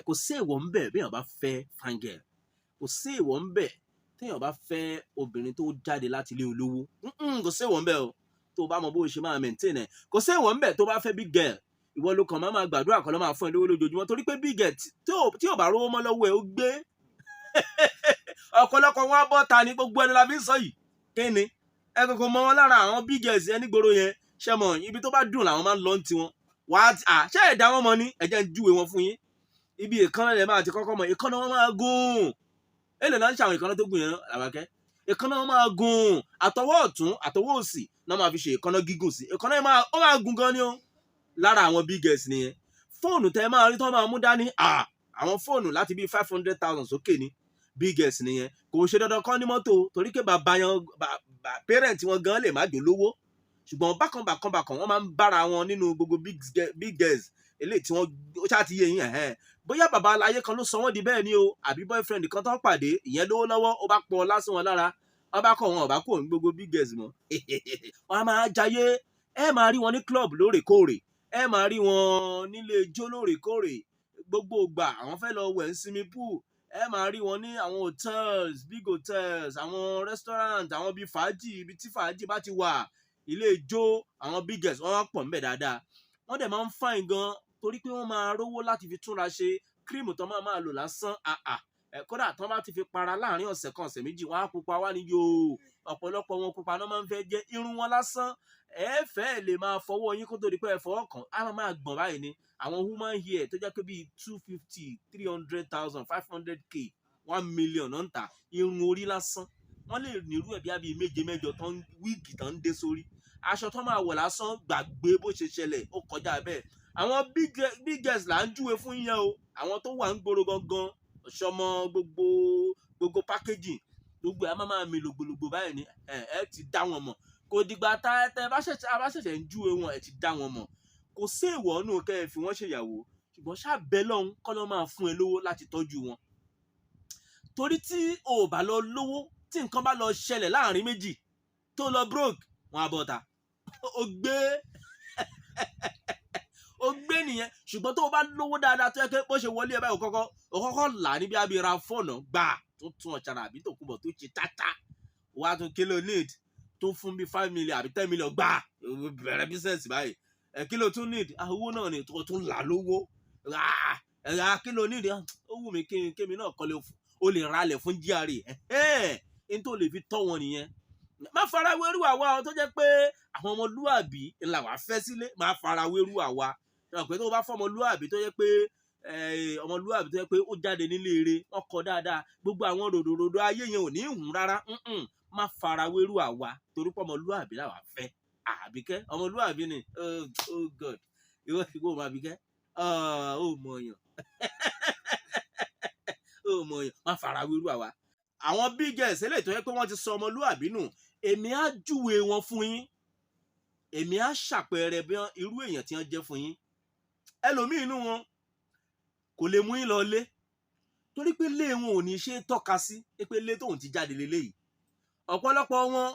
kò sí èèwọ̀ ń bẹ̀ bí èèyàn bá fẹ́ fine girl, kò sí èèwọ̀ ń bẹ̀ téèyàn bá fẹ́ obìnrin tó jáde láti ilé olówó, kò sí èèwọ̀ ń bẹ̀ o, tó bá mọ bó ṣe máa maintain ẹ̀, kò sí èèwọ̀ ń bẹ̀ tó bá fẹ́ big girl, ìwọ ló kàn máa gbàdúrà kan ló máa fún ẹ lówó lójoojúmọ́, torí pé big girl tí ò bá rówó mọ́ lọ́wọ́ ẹ ó gbé ọ̀pọ̀lọpọ̀ wọn á bọ́ ta ní gbogbo ẹni la fi ń sọ yìí, kí ni ẹ kò mọ wọn lára àwọn big girls yẹn nígboro yẹn, ṣe mọ ibi tó bá dùn làwọn máa ń lọ ti wọn, ṣé ẹ̀dá wọn mọ ní ẹ̀jẹ̀ ń júwe wọn fún yín, ibi ìkànnà lẹ̀ máa ti kọ́kọ́ mọ ìkànnà wọn máa gùn, èlò náà ń ṣe àwọn ìkànnà tó gùn yẹn Àbákẹ́, ìkànnà wọn máa gùn, àtọwọ́ ọ̀tún àtọwọ́ òsì náà máa fi ṣe ìkànnà gígùn sí, ìkànnà yẹn ó máa gùn gan ni ó, lára àwọn big girls nìyẹn. Fóònù tẹ máa rí tó máa mú dání, àwọn fóònù láti bíi 500,000 sókè ní big girls nìyẹn, kò ṣe dandan kọ́ ní mọ́tò, torí pé bàbá yẹn parent wọn gan lè má jò lówó, ṣùgbọ́n bákan wọ́n máa ń bára wọn nínú gbogbo big girls eléyìí tí wọ́n ṣáà ti yé yín bóyá bàbá aláyé kan ló sọ wọ́n di bẹ́ẹ̀ ni o, àbí boyfriend kan tó pàdé ìyẹn lówó lọ́wọ́ ó bá pọ̀ lásán wọn lára, wọ́n bá kọ̀ wọn ọ̀bá kò ní gbogbo big girls mọ́ wọ́n á máa jayé, ẹ máa rí wọn ní club lóòrèkóòrè, ẹ máa rí wọn nílé ijó lóòrèkóòrè, gbogbo ìgbà àwọn fẹ́ lọ wẹ̀ ní swimming pool, ẹ máa rí wọn ní àwọn hotels, big hotels, àwọn restaurant, àwọn bíi fàájì, ibi tí fàájì bá ti wà, ilé ijó, àwọn big girls wọ́n wá pọ̀ ńbẹ̀ dáadáa, wọ́n dẹ̀ máa ń fine gan torí pé wọ́n máa rówó láti fi túnra ṣe, cream tó máa lò lásán kódà tán bá ti fi para láàrin ọ̀sẹ̀ kan ọ̀sẹ̀ méjì wọ́n á pupa wá ní yóò, ọ̀pọ̀lọpọ̀ wọn pupa náà máa ń fẹ́ jẹ́ irun wọn lásán fẹ́ lè máa fọwọ́ yín kó tó di pé ẹ fọwọ́ kàn á máa gbọ̀n báyìí ni, àwọn human hair tó jẹ́ pé bíi 250, 300,000, 500k, 1 million náà ń tà, irun orí lásán wọ́n lè nírú ẹ̀ bí i méje mẹ́jọ tán wíìgì tán ń dé sórí, aṣọ tán máa wọ̀ lásán gbàgbé bó ṣe ṣẹlẹ̀ ó kọjá bẹ́ẹ̀. Àwọn big girls là ń júwe fún yẹn o, àwọn tó wà ń gbòòrò gangan ṣọmọ gbogbo packaging gbogbo ẹ máa mi lògbòlògbò báyìí ni ẹ ti dá wọn mọ̀, kò dìgbà tẹ bá ṣẹ̀ṣẹ̀ ń júwe wọn ẹ ti dá wọn mọ̀, kò sí èèwọ̀ nù kẹ́ ẹ fi wọ́n ṣèyàwó, ṣùgbọ́n ṣàbẹ̀ lọ́hún kọ́ ló máa fún ẹ lówó láti tọ́jú wọn, torí tí o bá lọ lówó tí nǹkan bá lọ ṣẹlẹ̀ láàrin méjì tó lọ broke wọn á bọ́ta ó gbé nìyẹn, ṣùgbọ́n tó o bá lówó dáadáa tó yẹ pé bó ṣe wọlé ẹ báyìí ó kọ́kọ́ là níbi abira fọ́ọ̀nà gbà tó tún ọ̀chàrà àbí tó kúbọ̀ tó ṣe tátá wà á tún kilo need tó fún bí 5 million àbí 10 million gbà bẹ̀rẹ̀ business báyìí kilo tún need owó náà ni tó tún là lówó kilo need ó wù mí kémi náà kọ́lé o lè ralẹ̀ fún GRA n tó lè fi tọ́ wọn nìyẹn. Má fara wérú àwa tó jẹ́ pé àwọn ọmọlúàbí ńlá wàá fẹ́ sílé, má fara wérú àwa pé tó bá fọmọlúàbí tó jẹ́ pé ọmọlúàbí tó jẹ́ pé ó jáde nílé eré wọn kọ dáadáa, gbogbo àwọn ròdòròdò ayé yẹn ò ní hùn rárá, má fara wérú àwa torí pé ọmọlúàbí làwa fẹ́. Àbíkẹ́ ọmọlúàbí ni oh God ìwọ ọmọ Àbíkẹ́ ó mọ̀ọ́yàn ó mọ̀ọ́yàn, má fara wérú àwa. Àwọn big girls eléyìí tó yẹ pé wọ́n ti sọ ọmọlúàbí nù, èmi á júwe wọn fún yín, èmi á ṣàpẹẹrẹ bí irú èèyàn tí wọ́n jẹ́ fún yín. Ẹlòmíì inú wọn kò lè mú yín lọ lé torí pé lé wọn ò ní ṣe tọ́ka sí pé lé tóun ti jáde lélẹ́yìí. Ọ̀pọ̀lọpọ̀ wọn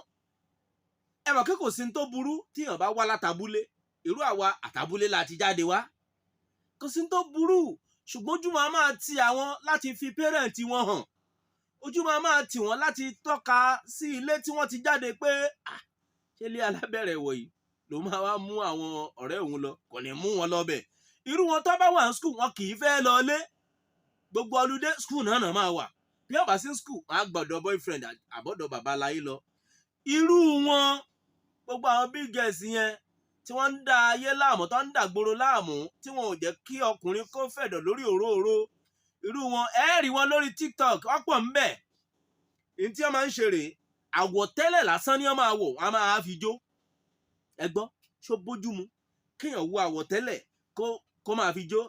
ẹ mọ̀ pé kò sí ní tó burú tíyàn bá wá látàbúlé, irú àwa àtàbúlé láti jáde wá, kò sí ní tó burú, ṣùgbọ́n ojú máa ti àwọn láti fi pẹ́rẹ́ǹtì wọn hàn, ojú máa tì wọ́n láti tọ́ka sí ilé tí wọ́n ti jáde pé ṣé ilé alábẹ̀rẹ̀ wọ̀nyí ló máa wá mú àwọn ọ̀rẹ́ òun lọ, kò ní mú wọn lọ bẹ̀. Irú wọn tó bá wà ní skul wọn kì í fẹ́ lọ lé, gbogbo ọlúdé skul náà máa wà, bí ọba sí skul wọn á gbọ́dọ̀ boyfriend àbọ̀dọ̀ bàbá aláyé lọ. Irú wọn gbogbo àwọn big girls yẹn tí wọ́n ń da ayé láàmú tó ń dàgbòrò láàmú tí wọn ò jẹ́ kí ọkùnrin kó fẹ̀dọ̀ lórí òróòró, irú wọn ẹ rí wọn lórí TikTok ọ̀pọ̀ ńbẹ̀. Èyí tí wọ́n máa ń ṣe rèé, àwọ̀tẹ́lẹ̀ lásán ni wọ́n máa wọ̀, wọ́n á máa fi jó. Ẹ gbọ́ ṣó bójú mu kéèyàn wo àwọ̀tẹ́lẹ̀ kó máa fi jó?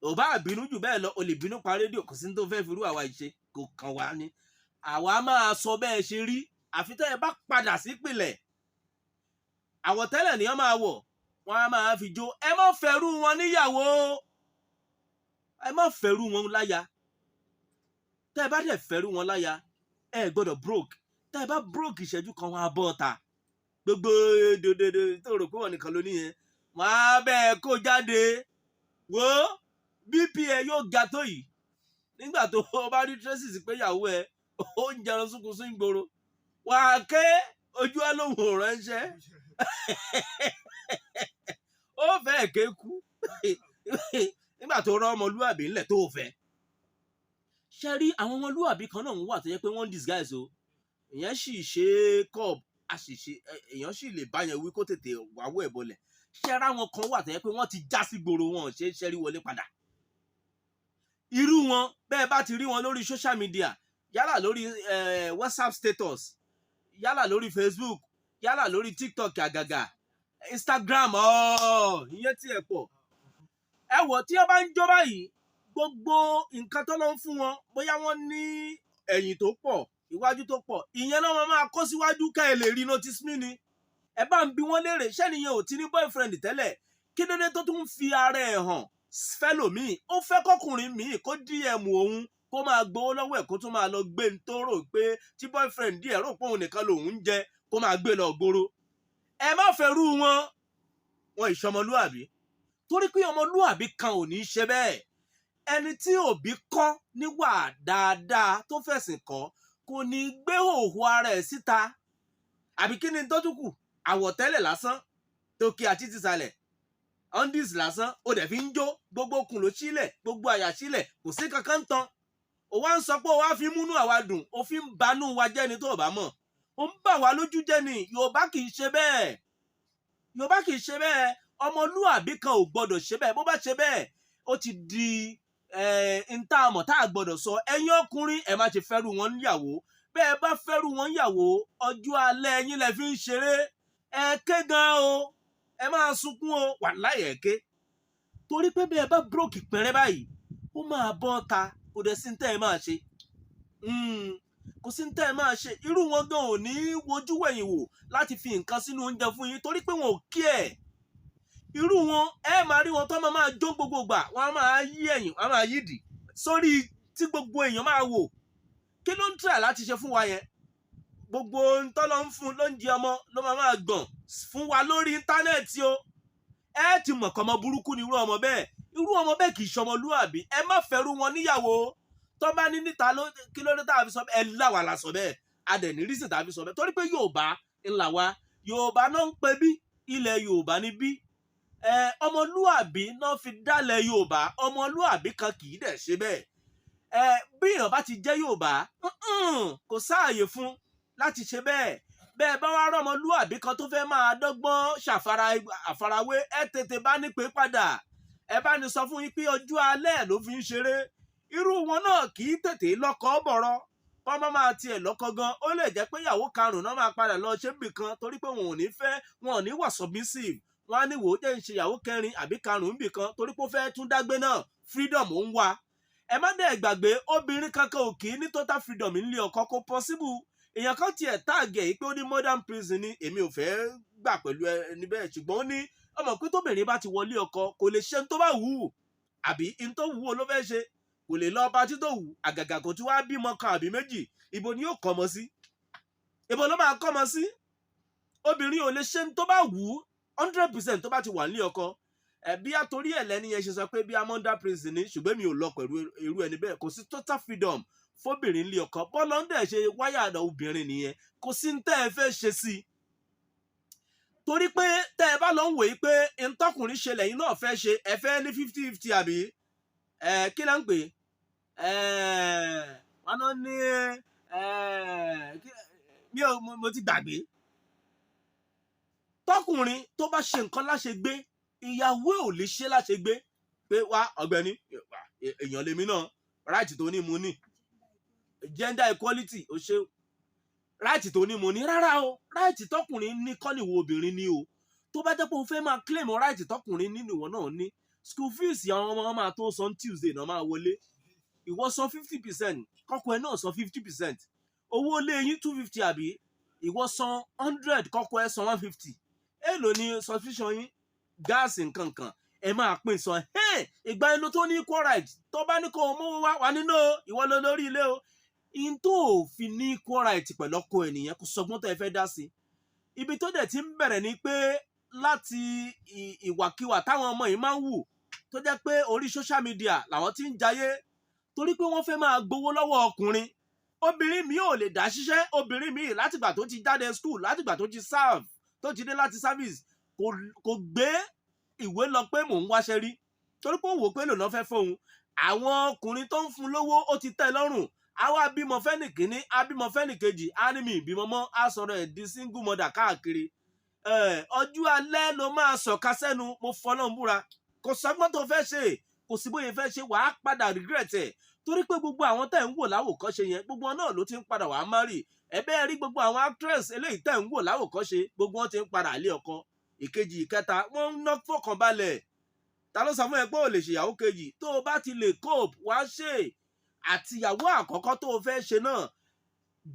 Ò bá bínú jù bẹ́ẹ̀ lọ o lè bínú pa rédíò, kò sí ní tó fẹ́ fi irú àwa ìṣe, kò kàn wá ní. Àwa máa sọ bẹ́ẹ̀ ṣe rí, àfi tẹ́ ẹ bá padà sípìlẹ̀. Àwọ̀tẹ́lẹ̀ ni wọ́n máa wọ̀, wọ́n á máa fi jó. Ẹ má fẹ́rù wọn níyàwó, ẹ má fẹ́rù wọn láya. Tẹ́ ẹ bá dẹ̀ fẹ́rù wọn láya ẹ gbọ́dọ̀ broke, tẹ́ ẹ bá broke ìṣẹ́jú kan wọn á bọ́ ọ̀tá, gbogbo dòdòdò tó rò pé wọn nìkan ló níyẹn wọn á bẹ́ẹ̀ kó jáde. Wo bp ẹ yóò ga tó yìí nígbà tó o bá rí tracy pé ìyàwó ẹ ó ń jẹun súnkúnsún ìgboro wà á ké ojú ẹ lóhùn ò ránṣẹ́ ó fẹ́ ké kú nígbà tó rán ọmọlúwàbí ńlẹ̀ tó fẹ́. ṣe rí àwọn ọmọlúwàbí kan náà wà tó yẹ pé wọ́n disguise o èèyàn sì ṣe cob àṣìṣe èèyàn sì lè bá yẹn wí kó tètè wáwọ́ ẹ̀ bọlẹ̀. ṣe ra wọn kan wà tó yẹ pé wọ́n ti já sí gbòòrò wọn ṣe é ṣẹ́rí wọlé padà. irú wọn bẹ́ẹ̀ bá ti rí wọn lórí social media yálà lórí WhatsApp status yálà lórí Facebook yálà lórí TikTok àgàgà Instagram ìyẹn tí ẹ pọ̀. ẹ wò tí wọ́n bá ń jó báyìí gbogbo nǹkan tó lọ ń fún wọn bóyá wọ́n ní ẹ̀yìn tó pọ̀ iwájú tó pọ̀ ìyẹn náà wọ́n máa kó síwájú ká ẹ lè rí notice me ni. ẹ bá ń bi wọ́n léèrè ṣẹ́niyẹn ò ti ní boyfriend tẹ́lẹ̀ kí dédé tó tún fi ara ẹ̀ hàn fẹ́lòmíì ó fẹ́ kọkùnrin míì kó DM òun kó máa gbowó lọ́wọ́ ẹ̀ kó tún máa lọ gbé ń tó rò pé tí boyfriend díẹ̀ rò pé òun nìkan lòun ń jẹ kó máa gbé lọ gbòòrò. ẹ má fẹ́ rú wọn ìṣọmọlúàbí torí pé ọmọlúàbí kan ò ní í ṣe bẹ́ẹ̀. ẹni tí òbí kọ́ níwà dáadáa tó fẹ̀sìn kọ́ kò ní gbé òhò ara ẹ̀ síta àbí kí ni tó tún kù àwọ̀tẹ́lẹ̀ lásán tòkè àti tìsàlẹ̀ undis lásán ó dẹ̀ fi ń jó gbogbo kùn ló sílẹ̀ gbogbo àyà sílẹ̀ kò sí kankan tán ó wá ń sọ pé ó wá fi múnú àwa dùn ó fi ń banú wa jẹ́ ni tó bá mọ̀ ó ń bà wá lójú jẹ́ ni Yorùbá kì í ṣe bẹ́ẹ̀ Yorùbá kì í ṣe bẹ́ẹ̀ ọmọlúàbí kan ò gbọdọ̀ ṣe bẹ́ẹ̀ bó bá ṣe bẹ́ẹ̀ ó ti di ntá àmọ̀ tá a gbọdọ̀ sọ ẹ̀yin ọkùnrin ẹ má ṣe fẹ́rù wọn níyàwó bẹ́ẹ̀ bá fẹ́rù wọn níyàwó ọjọ́ alẹ́ yín lẹ fi ń ṣeré ẹ ké gan o ẹ máa sunkún o wàláhì ẹ ké torí pé bẹ́ẹ̀ bá búrọ́kì pẹ̀rẹ́ báyìí ó máa bọ́ ta kò dẹ̀ sí ntẹ́ ẹ máa ṣe kò sí ntẹ́ ẹ máa ṣe irú wọn gan ò ní wojú wẹ̀yìn wò láti fi nǹkan sínú oúnjẹ fún yín torí pé wọn ò kí ẹ̀ irú wọn ẹ máa rí wọn tó máa jó gbogbo gbà wọn á máa yí ẹ̀yìn wọn á máa yí dì sórí tí gbogbo èèyàn máa wò kí ló ń try láti ṣe fún wa yẹn gbogbo ntọ́ ló ń fún lóúnjẹ ọmọ ló máa gbọ̀n fún wa lórí íńtánẹ́ẹ̀tì o ẹ ti mọ̀ kọ́ ọmọ burúkú ni irú ọmọ bẹ́ẹ̀ kì í ṣọmọlúàbí ẹ má fẹ́rù wọn níyàwó tó bá ní níta kí ló dé tá a fi sọ bẹ́ẹ̀ ẹ láwa la sọ bẹ́ẹ̀ a dẹ̀ ní rísìn tá a fi sọ bẹ́ẹ̀ torí pé Yorùbá ńlá wa Yorùbá náà ń pe bí ilẹ̀ Yorùbá ní bí ọmọlúàbí náà fi dálẹ̀ Yorùbá ọmọlúàbí kan kì í dẹ̀ ṣe bẹ́ẹ̀ bí èèyàn bá ti jẹ́ Yorùbá kò sáàyè fún láti ṣe bẹ́ẹ̀ bá wá rọ́mọlúàbí kan tó fẹ́ máa dọ́gbọ́n àfarawé ẹ tètè bá ní pé padà ẹ bá ní sọ fún yín pé ọjọ́ alẹ́ ló fi ń ṣeré irú wọn náà kì í tètè lọ́kọ bọ̀rọ̀ kọ́ máa tiẹ̀ lọ́kọ gan ó lè jẹ́ pé ìyàwó karùn-ún náà máa padà lọ ṣe bì kan torí pé wọn ò ní wà submissive wọn á ní wò ó jẹ́ ń ṣe ìyàwó kẹrin àbí karùn-ún bì kan torí pé ó fẹ́ tún dágbé náà freedom ó ń wá ẹ má dẹ̀ gbàgbé obìnrin kankan ò kì í ní total freedom nílé ọkọ kò possible èèyàn kan tiẹ̀ táàgì ẹ̀ pé ó ní modern prison ni èmi ò fẹ́ gbà pẹ̀lú ẹni bẹ́ẹ̀ ṣùgbọ́n ó ní ọmọ pé tóbìnrin bá ti wọlé ọkọ kò lè ṣe tó bá wù ú àbí n tó wù ú ló fẹ́ ṣe kò lè lọ ọba tí tó wù àgàgà kò tí wàá bímọ kan àbí méjì ibo ni yóò kọ́mọ sí ibo ló máa kọ́mọ sí obìnrin ò lè ṣe tó bá wù ú 100% tó bá ti wà nílé ọkọ bí a torí ẹ̀ lẹ́ni yẹn ṣe sọ pé bí a mọ́ndà prison ni ṣùgbọ́n mi ò lọ pẹ̀lú irú ẹni bẹ́ẹ̀ kò sí total freedom fóbìnrin nílé ọkọ bọ́ọ̀lù ọ̀ndẹ̀ ṣe wáyà àdá obìnrin nìyẹn kò sí ní tẹ́ ẹ fẹ́ ṣe sí i torí pé tẹ́ ẹ bá lọ ń wòye pé ntọ́kùnrin ṣe lẹ́yìn náà fẹ́ ṣe ẹ fẹ́ ní 50-50 àbí kí ló ń pè wọn náà ní mo ti gbàgbé tọkùnrin tó bá ṣe nǹkan láṣegbé ìyàwó ò lè ṣe láṣegbé pé wá ọ̀gbẹ́ni èèyàn lèmi náà right tó ní mo ní gender equality ó ṣe right tó ní mo ní rárá o right tọkùnrin ní kọ́ nìwọ obìnrin ní o tó bá jẹ́ pé o fẹ́ máa claim right tọkùnrin nínú ìwọ náà ní school fees àwọn ọmọ máa tó san Tuesday náà máa wọlé ìwọ san 50% kọ́kọ́ ẹ náà san 50% owó ilé yín 250 àbí ìwọ san 100 kọ́kọ́ ẹ san 150 èlò ní subscription yín gáàsì nkankan ẹ máa pín san ìgbà inú tó ní equal right tó bá ní kó o mú wá nínú ìwọ lọ lórí ilé o in tó fi ní equal right pẹ̀lú ọkọ ènìyàn kò sọgbọ́n tó ẹ fẹ́ dá sí ibi tó dẹ̀ ti ń bẹ̀rẹ̀ ni pé láti ìwàkiwà táwọn ọmọ yìí máa ń wù tó jẹ́ pé orí social media làwọn ti ń jayé torí pé wọ́n fẹ́ máa gbowó lọ́wọ́ ọkùnrin. Obìnrin mi ò lè dá ṣiṣẹ́, obìnrin mi látìgbà tó ti jáde school, látìgbà tó ti serve, tó ti dé láti service, kò gbé ìwé lọ pé mò ń wáṣẹ́ rí torí pé ó wò pé lòun fẹ́ fóun. Àwọn ọkùnrin tó ń fún lówó ó ti tẹ́ lọ́rùn, àwa bímọ fẹ́nì kínní, a bímọ fẹ́nì kejì, á ní mi ìbímọ mọ́, á sọ̀rọ̀ ẹ̀ di single mother káàkiri. Ọjọ́ alẹ́ ló máa sọ̀ka sẹ́nu, mo fọlọ́n búra, kò sọ́gbọ́n tó fẹ́ ṣe, kò sí bóyá fẹ́ ṣe, wàá padà regret ẹ̀ torí pé gbogbo àwọn tẹ̀ ń wò láwòkọ́ṣe yẹn gbogbo náà ló ti ń padà wàá marry. Ẹ̀bẹ́ rí gbogbo àwọn actress eléyìí tẹ̀ ń wò láwòkọ́ṣe gbogbo wọn ti ń padà lé ọkọ ìkejì ìkẹta, wọ́n ń ná fọkànbalẹ̀. Ta ló sọ fún ẹ pé ò lè ṣèyàwó kejì? Tó o bá ti lè cope wá ṣe, àtìyàwó àkọ́kọ́ tó o fẹ́ ṣe náà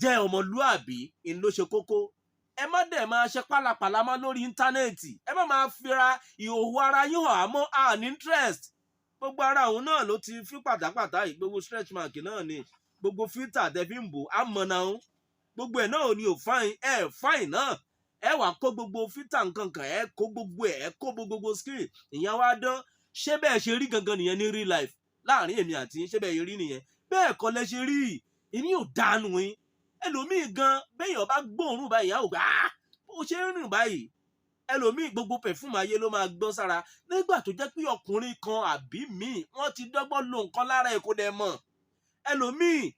jẹ́ ọmọlúàbí ń ló ṣe kókó. Ẹ má dẹ̀ máa ṣe pálapàla mọ́ lórí íńtánẹ́ẹ̀tì, ẹ má máa fira ìhòòhò ara yín hàn àmọ́ an interest. Gbogbo ara òun náà ló ti fi pàtàpàtà yìí, gbogbo stretch mark náà ni, gbogbo filter tẹ fi ń bò á mọ̀ náà, gbogbo ẹ̀ náà ò ní ò fine, fine náà. Ẹ wá kó gbogbo filter nǹkankan, ẹ kó gbogbo ẹ kó gbogbo screen, ìyẹn wá dán. Ṣé bẹ́ẹ̀ ṣe rí gangan nìyẹn ní real life láàrin èmi àti yín? Ṣé bẹ́ẹ̀ rí nìyẹn? Bẹ́ẹ̀ kọ́ lẹ ṣe rí. Èmi ò dánú yín. Ẹlòmíì gan béèyàn bá gbóòórùn báyìí á ò gbà á bó ṣe ń rìn báyìí. Ẹlòmíì gbogbo perfume ayé ló máa gbọ́ sára nígbà tó jẹ́ pé ọkùnrin kan àbí míì wọ́n ti dọ́gbọ́n lo nǹkan lára ẹ̀ kó dẹ̀ mọ̀. Ẹlòmíì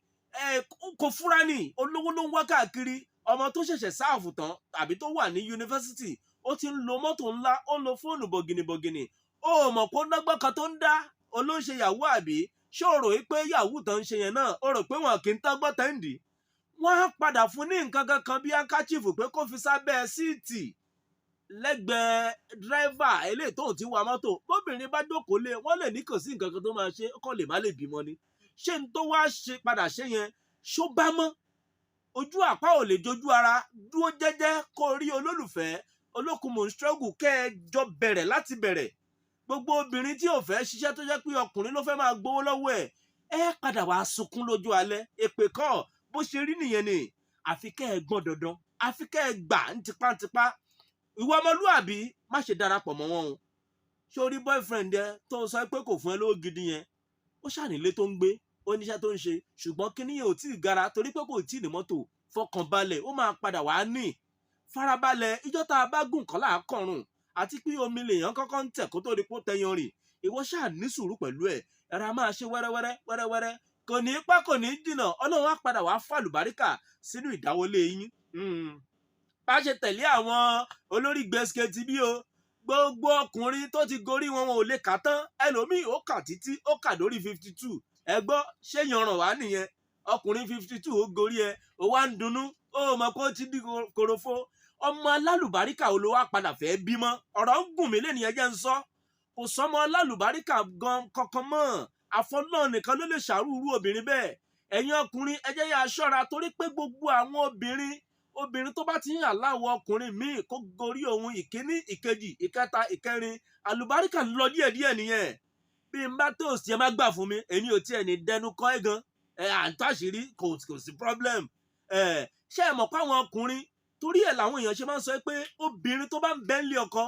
kò fúra ní olówó ló ń wá káàkiri, ọmọ tó ṣẹ̀ṣẹ̀ sáàfù tán tàbí tó wà ní yunifásitì ó ti ń lo mọ́tò ńlá, ó ń lo fóònù bọ̀gìnìbọ̀gìnì, ó mọ̀ pé ó dọ́gbọ́n kan tó ń dá olóńṣe yahoo àbí ṣé o rò pé yahoo tó ń ṣe yẹn náà o rò pé wọn kì í tọ́gbọ́n tẹ́ǹdì? Wọ́n á padà fún ní nǹkan kankan bí handkerchief pé kó fi sábẹ́ síìtì lẹ́gbẹ̀ẹ́ dírẹ́fà eléyìí tó ti wa mọ́tò. Bóbìnrin bá jókòó lé wọ́n lè ní kò sí nǹkan kan tó máa ṣe, kó lè má lè bímọ ni. Ṣé n tó wá ṣe padà ṣe yẹn ṣó bá mọ́? Ojú àpá ò lè jojú ara, dúró jẹ́jẹ́ kó rí olólùfẹ́ olókùn mò ń struggle kẹ́ ẹ jọ bẹ̀rẹ̀ láti bẹ̀rẹ̀. Gbogbo obìnrin tí ò fẹ́ ṣiṣẹ́ tó jẹ́ pé ọkùnrin ló fẹ́ máa gbowó lọ́wọ́ ẹ̀ padà wá sunkún lójú alẹ́. Èpè kọ́, bó ṣe rí nìyẹn ni. Àfi kẹ́ ẹ gbọ́n dandan, àfi kẹ́ ẹ gbà ń tipátipá. Ìwọ ọmọlúàbí má ṣe darapọ̀ mọ́ wọn o. Ṣé o rí boyfriend ẹ tó sọ pé kò fún ẹ lówó gidi yẹn? Ó ṣànílé tó ń gbé, ó níṣẹ́ tó ń ṣe, ṣùgbọ́n kíní yẹn ò tí ì gara torí pé kò tí ì ní mọ́tò. Fọkànbalẹ̀, ó máa padà wá ní. Farabalẹ̀, ìjọ́ tá a bá gùn kọ́ là á kọrùn, àti pé omi lèèyàn kọ́kọ́ ń tẹ̀ kó tó di pó tẹyan rìn. Ìwọ ṣáà ní sùúrù pẹ̀lú ẹ̀, ẹ̀rọ máa ṣe wẹ́rẹ́wẹ́rẹ́, kò ní pẹ́ kò ní jìnnà, Ọlọ́run á padà wá fàlùbáríkà sínú ìdáwọlé yín. Bá ṣe tẹ̀lé àwọn olórí gbèsè ti bí o, gbogbo ọkùnrin tó ti gorí wọn ò lè kà tán. Ẹlòmíì ó kà títí ó kà lórí 52. Ẹ gbọ́, ṣé yanràn wá nìyẹn? Ọkùnrin 52 ó gorí ẹ, ó wá ń dunnú, ó mọ̀ pé ó ti di korofo. Ọmọ alálùbáríkà ò ló wá padà fẹ́ bímọ. Ọ̀rọ̀ ń gùn mí lé nìyẹn jẹ́ ń sọ. Kò sọmọ alálùbáríkà gan kankan mọ́. Àfọlọ́run nìkan ló lè ṣàrúurú obìnrin bẹ́ẹ̀. Ẹ̀yin ọkùnrin ẹ jẹ́ yá ṣọ́ra torí pé gbogbo àwọn obìnrin tó bá ti ń aláwọ̀ ọkùnrin míì kó gorí òun ìkíní, ìkejì, ìkẹta, ìkẹrin, àlùbáríkà ń lọ díẹ̀díẹ̀ nìyẹn. Bí n bá tó sì ẹ má gbà fún mi, èmi ò tiẹ̀ ní dẹnu kọ́ ẹ gan. À ń táṣìírí kò sí problem. Ṣé ẹ mọ̀ pé àwọn ọkùnrin torí ẹ̀ làwọn èèyàn ṣe máa ń sọ pé obìnrin tó bá ń bẹ nílé ọkọ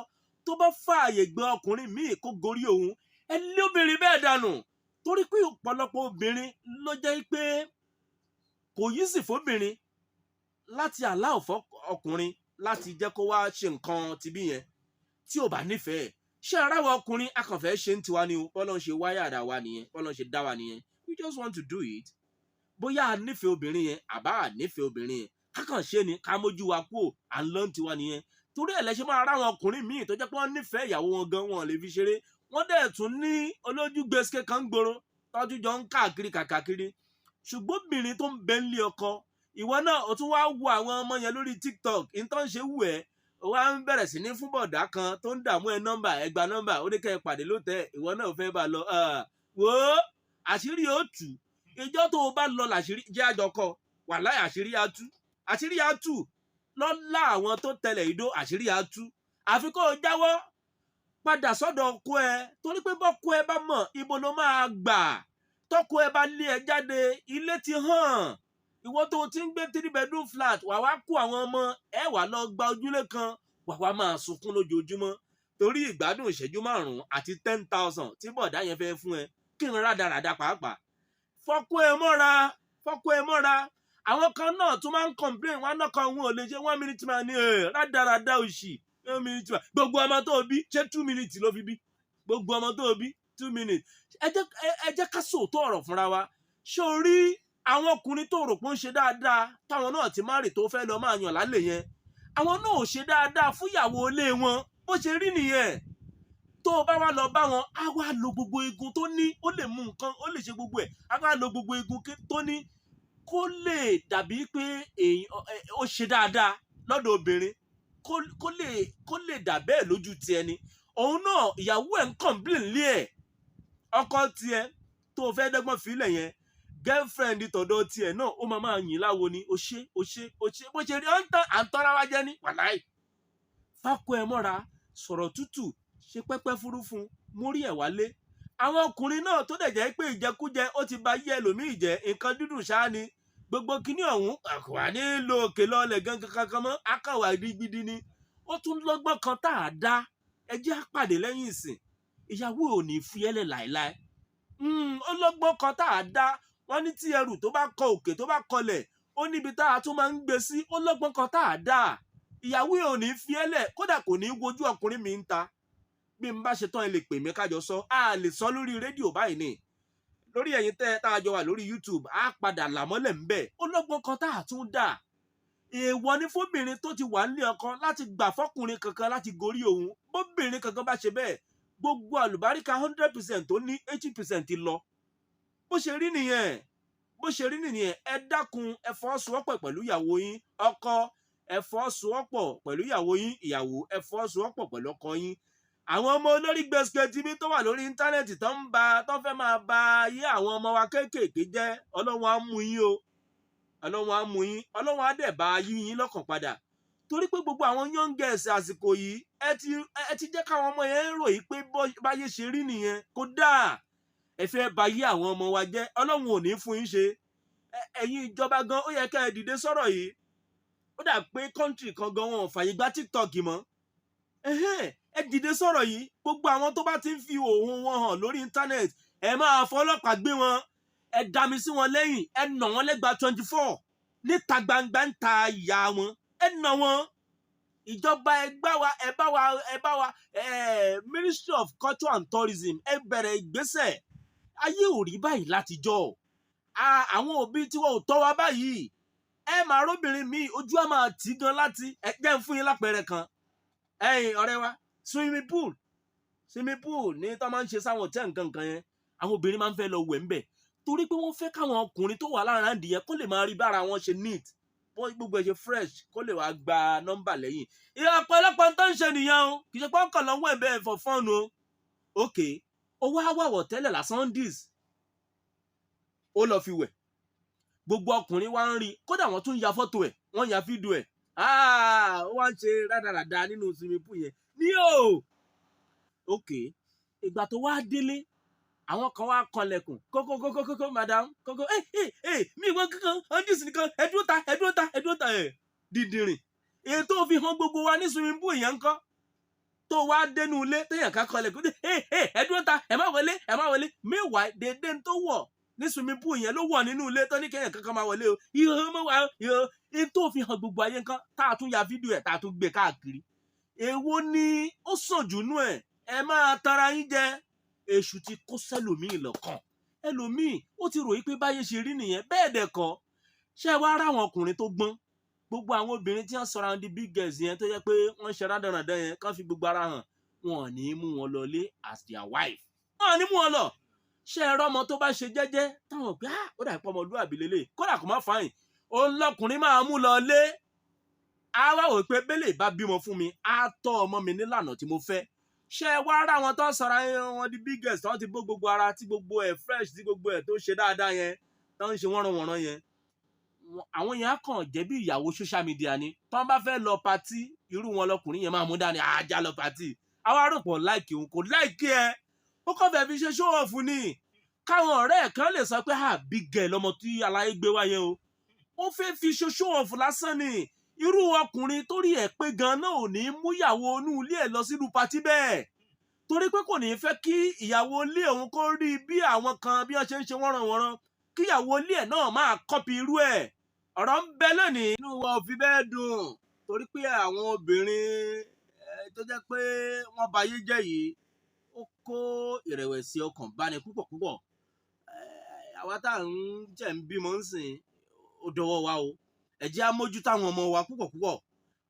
tó bá fààyè gbé ọkùnrin míì kó gorí òun, ẹ lé obìnrin bẹ́ẹ̀ dànù. Torí pé ọ̀pọ̀lọpọ̀ obìnrin ló jẹ́ pé kò yí sì fóbìnrin láti aláwọ̀ fọ́ ọkùnrin láti jẹ́ kó wá ṣe nǹkan tibí yẹn tí ò bá nífẹ̀ẹ́. Ṣé aráwọ̀ ọkùnrin akànfẹ́ ṣe ń tiwa ni o? Bọ́lá ń ṣe wáyà àdá wa nìyẹn, bọ́lá ń ṣe dá wa nìyẹn. We just want to do it. Bóyá a nífẹ̀ẹ́ obìnrin yẹn àbá a nífẹ̀ẹ́ obìnrin yẹn, kákàn ṣe ni ká mójú wa kúò, à ń lọ ń tiwa nìyẹn. Torí ẹ̀ lẹ́ṣẹ̀ máa ráwọn ọkùnrin míì tó jẹ́ pé wọ́n nífẹ̀ẹ́ ìyàwó wọn gan, wọn lè fi ṣeré. Wọ́n dẹ̀ tún ní olójú gbèsè kan gbòòrò tọ́jú jọ ń káàkiri. Ṣùgbọ́n obìnrin tó ń bẹ nílé ọkọ, ìwọ náà ó tún wá wo àwọn ọmọ yẹn lórí TikTok, ìtàn ṣe wù ẹ́, ó wá ń bẹ̀rẹ̀ sí ní fún bọ̀dá kan tó ń dààmú ẹ nọ́mbà, ẹ gba nọ́mbà, ó ní kẹ́ ẹ pàdé lóòótẹ́, ìwọ náà fẹ́ bá lọ. Wò ó, àṣírí ó tú. Ìjọ́ tó o bá lọ làṣírí jẹ́ àjọkọ, wàláhì àṣírí á tú. Lọ́lá àwọn tó tẹlẹ̀ ìdó àṣírí á tú. Àfi kó o jáwọ́ padà sọ́dọ̀ ọkọ ẹ, torí pé bọ́kọ ẹ bá mọ̀ ibo ló máa gbà. Tọ́kọ ẹ bá lé ẹ jáde, ilé ti hàn. Ìwọ tó ti ń gbé 3 bedroom flat, wà wá kó àwọn ọmọ ẹ wà lọ gba ojúlé kan, wà wá máa sunkún lójoojúmọ́. torí ìgbádùn ìṣẹ́jú 5 àti 10,000 tí bọ̀dá yẹn fẹ́ fún ẹ kí n rádaràda pàápàá. Fọ́kọ́ ẹ mọ́ra àwọn kan náà tún máa ń complain wọn náà kan wọn ò lè ṣe 1 minute man ní rádaràda òṣì 1 minute man. Gbogbo ọmọ tó bí ṣé 2 minutes ló fi bí? Gbogbo ọmọ tó bí 2 minutes. Ẹ jẹ́ ká sòótọ́ ọ̀rọ̀ fúnra wa. Ṣé o rí àwọn ọkùnrin tó rò pé ń ṣe dáadáa táwọn náà ti má rè tó fẹ́ lọ máa yàn lálẹ́ yẹn, àwọn náà ò ṣe dáadáa fún ìyàwó ilé wọn bó ṣe rí nìyẹn. Tó o bá wá lọ bá wọn á wá lo gbogbo egun tó ní, ó lè mú nǹkan, ó lè ṣe gbogbo ẹ̀, á wá lo gbogbo egun tó ní kó lè dàbí pé ó ṣe dáadáa lọ́dọ̀ obìnrin, kó lè dà bẹ́ẹ̀ lójú ti ẹni. Òun náà ìyàwó ẹ̀ ń complain lé ẹ̀, ọkọ tiẹ̀ tó fẹ́ dọ́gbọ́n fílẹ̀ yẹn, girlfriend tọ̀dọ̀ tiẹ̀ náà ó máa yìn láwo ni, ó ṣe bó ṣe rí à ń tọ́ra wá jẹ́ ní wàláì. Fákọ́ ẹ mọ́ra, sọ̀rọ̀ tútù, ṣe pẹ́pẹ́ fúrú fún, mórí ẹ̀ wálé. Àwọn ọkùnrin náà tó dẹ̀ jẹ́ pé ìjẹkújẹ ó ti ba yé ẹlòmíì jẹ́, nǹkan dúdùn ṣáá ni gbogbo kíní ọ̀hún, àkùwà nílò òkè lọ́ọ̀lẹ̀ gangan kankan mọ́, akàwà gidi ni. Ó tún lọ́gbọ́n kan tá a dá, ẹ jẹ́ á pàdé lẹ́yìn ìsìn, ìyàwó ò ní fi ẹ́lẹ̀ láéláé. Ó lọ́gbọ́n kan tá a dá, wọ́n ní tí ẹrù tó bá kọ òkè tó bá kọlẹ̀ ó níbi tá a tún máa ń gbé sí. Ó lọ́gbọ́n kan tá a dá, ìyàwó ò ní fi ẹ́lẹ̀, kódà kò ní wojú ọkùnrin mi ń ta. Bí n bá ṣe tán ẹ lè pè mí kájọ sọ, a lè sọ lórí rédíò báyìí ni, lórí ẹ̀yin tá a jọ wà lórí YouTube á padà làmọ́lẹ̀ ń bẹ̀. Ó lọ́gbọ́n kan tá a tún dá. Èèwọ̀ ni fóbìnrin tó ti wà nílé ọkọ láti gbà fọkùnrin kankan láti gorí òun. Bóbìnrin kankan bá ṣe bẹ́ẹ̀, gbogbo àlùbáríkà 100% tó ní 80% ti lọ. Bó ṣe rí nìyẹn, ẹ dákun ẹ fọwọ́sowọ́pọ̀ pẹ̀lú ìyàwó yín. Ọkọ ẹ fọwọ́sowọ́pọ̀ pẹ̀lú ìyàwó yín, ìyàwó ẹ fọwọ́sowọ́pọ̀ pẹ̀lú ọkọ yín. Àwọn ọmọ olórí gbèsè tv tó wà lórí íńtánẹ́ẹ̀tì tó fẹ́ máa ba ayé àwọn ọmọ wa kéékèèké jẹ́, Ọlọ́run á mú yín o, Ọlọ́run á mú yín, Ọlọ́run á dẹ̀ bá ayé yín lọ́kàn padà. Torí pé gbogbo àwọn young girls àsìkò yìí ẹ ti jẹ́ káwọn ọmọ yẹn rò yìí pé báyé ṣe rí nìyẹn. Kódà ẹ fẹ́ ba ayé àwọn ọmọ wa jẹ́, Ọlọ́run ò ní fún yín ṣe. Ẹ̀yin ìjọba gan ó yẹ ká ẹ dìde sọ̀rọ̀ yìí. Ó dà pé kọ́ńtì kan gan wọn ò fàyè gba TikTok mọ́. Ẹ dìde sọ̀rọ̀ yìí. Gbogbo àwọn tó bá ti ń fi òun wọn hàn lórí íńtánẹ́ẹ̀tì, ẹ máa fọlọ́pàá gbé wọn, ẹ dami sí wọn lẹ́yìn, ẹ nà wọ́n lẹ́gba 24 níta gbangba ń ta ìyá wọn, ẹ nà wọ́n. Ìjọba ẹ bá wa Ministry of Culture and Tourism ẹ bẹ̀rẹ̀ ìgbésẹ̀. Ayé ò rí báyìí látijọ́. Àwọn òbí tí wọn ò tọ́ wa báyìí. Ẹ máa róbìnrin míì ojú á máa tì gan láti jẹ́ ń fún yín lápẹẹrẹ kan. Ọ̀rẹ́ wa, swimming pool ní tó máa ń ṣe sáwọn tẹ́ nǹkan yẹn, àwọn obìnrin máa ń fẹ́ lọ wẹ̀ ńbẹ̀ torí pé wọ́n fẹ́ káwọn ọkùnrin tó wà lára ń dìyẹn kó lè máa rí bára wọn ṣe neat, wọ́n gbogbo ẹ̀ ṣe fresh, kó lè wá gba nọ́mbà lẹ́yìn. Ìyá ọ̀pọ̀lọpọ̀ tó ń ṣe nìyẹn o, kì í ṣe pé ọkọ̀ lọ́wọ́ ẹ̀ bẹ́ẹ̀ for fun o. Okay, owó àwàwọ̀ tẹ́lẹ̀ lásán dis ó lọ fi wẹ̀, gbogbo ọkùnrin wá ń rí, kódà wọ́n tún ya fọ́tò ẹ̀, wọ́n ya fídíò ẹ̀. Ó wá ń ṣe rádaràda nínú swimming pool yẹn ní o. Okay, ìgbà tó wá délé, àwọn kan wá kanlẹ̀kùn, kókó madam, kókó mi ìwọ kankan ọ́ndísì nìkan, ẹ̀dúró ta dìdìrìn. Èyí tó fi hàn gbogbo wa ní swimming pool yẹn ń kọ́, tó wá dénú ilé téèyàn ká kanlẹ̀kùn, ẹ̀dúró ta, ẹ má wọlé. Meanwhile, dédé tó wọ̀ ní swimming pool yẹn ló wọ̀ nínú ilé tó ní kéèyàn kankan máa wọlé o. Èyí tó fi hàn gbogbo ayé nǹkan, tá a tún ya fídíò ẹ̀, tá a tún gbé káàkiri. Èwo ni ó sàn jù nú ẹ̀? Ẹ máa tara yín jẹ. Èṣù ti kó sẹ́lòmíì lọ́kàn. Ẹlòmíì ó ti ròyìn pé báyé ṣe rí nìyẹn, bẹ́ẹ̀ dẹ̀ kọ́. Ṣé wá rá àwọn ọkùnrin tó gbọ́n? Gbogbo àwọn obìnrin tí wọ́n surround the big girls yẹn tó jẹ́ pé wọ́n ṣe rádaràdà yẹn, kán fi gbogbo ara hàn, wọn ò ní mú wọn lọ lé as their wife. Wọn ò ní mú wọn lọ. Ṣé ẹ rọ́mọ tó bá ṣe jẹ́jẹ́ táwọn pé ó dà pé ọmọlúwàbí lélẹ̀, kódà kò má fàáyìn, òun lọkùnrin máa mú lọ lé. Á wá wò pé bẹ́lẹ̀ bá bímọ fún mi, á tọ́ ọmọ mi nílànà tí mo fẹ́. Ṣé wá rá wọn tó sọ̀rọ̀ wọn di biggest tó ti bó gbogbo ara tí gbogbo ẹ̀ fresh tí gbogbo ẹ̀ tó ṣe dáadáa yẹn tó ń ṣe wọ́nranwọ̀nran yẹn. Àwọn yẹn á kàn jẹ́ bí ìyàwó social media ni. Tó bá fẹ́ lọ patí, irú wọn lọkùnrin yẹn máa mú dání, àjà lọ patí. Àwa rò pọ̀ láìkì òun kò láìkì ẹ. Ó kàn fẹ́ fi ṣe show off ni. Káwọn ọ̀rẹ́ ẹ̀ kan lè sọ pé big girl lọmọ tí aláyé gbé wá yẹn o. Ó fẹ́ fi ṣe show off lásán ni. irú ọkùnrin torí ẹ̀ pé gan náà ò ní mú ìyàwó inú ilé ẹ̀ lọ sínú patí bẹ́ẹ̀ torí pé kò ní fẹ́ kí ìyàwó ilé òun kó rí bí àwọn kan bí wọ́n ṣe ń ṣe wọ́nranwọ̀nran kí ìyàwó ilé ẹ̀ náà máa kọ́pì irú ẹ̀ ọ̀rọ̀ ń bẹ lónìí inú wa ò fi bẹ́ẹ̀ dùn torí pé àwọn obìnrin tó jẹ́ pé wọ́n ba ayé jẹ́ yìí ó kó ìrẹ̀wẹ̀sì ọkàn báni púpọ̀ púpọ̀ àwa tá à ń jẹ́ ń bímọ ń sìn ó dọwọ́ wa o ẹ jẹ́ á mójútó àwọn ọmọ wa púpọ̀ púpọ̀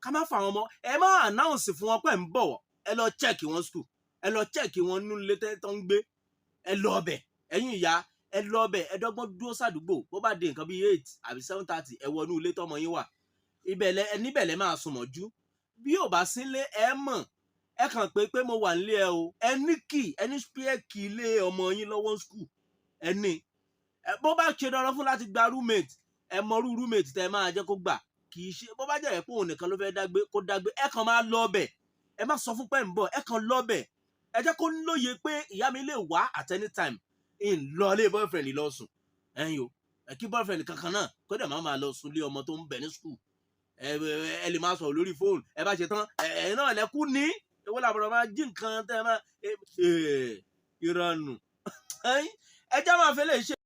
ká má fa àwọn ọmọ ẹ má ànáùnsì fún wọn pé ń bọ̀ ẹ lọ chẹ́ẹ̀kì wọn skul ẹ lọ chẹ́ẹ̀kì wọn nínú ilé tó ń gbé ẹ lọ ọbẹ̀ ẹ̀yin ìyá ẹ lọ ọbẹ̀ ẹ dọ́gbọ́n dúró sádùúgbò bó bá dé nǹkan bíi 8 àbí 7:30 ẹ wọnú ilé tọmọ yín wà níbẹ̀ lẹ máa sùn mọ́jú bí ò bá sílé ẹ mọ̀ ẹ kàn pé mo wà nílé ẹ o ẹ ní kì ẹ ní spare kì ilé ọmọ yín lọ́wọ́ skul ẹ ní bó bá ṣe dandan fún láti gba roommate ẹ mọrú roommate tẹ máa jẹ́ kó gbà kì í ṣe bó bá jẹ́ pé òun nìkan ló fẹ́ dágbé kó dágbé ẹ kàn máa lọ ọbẹ̀ ẹ má sọ fún pé ń bọ̀ ẹ kàn lọ ọbẹ̀ ẹ jẹ́ kó lóye pé ìyá mi lè wá at any time in lọ ilé boyfriend lọ sùn ẹ̀yin o kí boyfriend kankan náà kó dẹ̀ máa lọ sùn lé ọmọ tó ń bẹ ní school ẹ lè máa sọ̀rọ̀ lórí fóònù ẹ bá ṣe tán ẹ náà lẹ́kú ní ewé làbọ̀rọ̀ máa jí nǹkan tẹ́ ẹ máa ìrànù ẹ jẹ́ máa fẹ́ lè ṣe.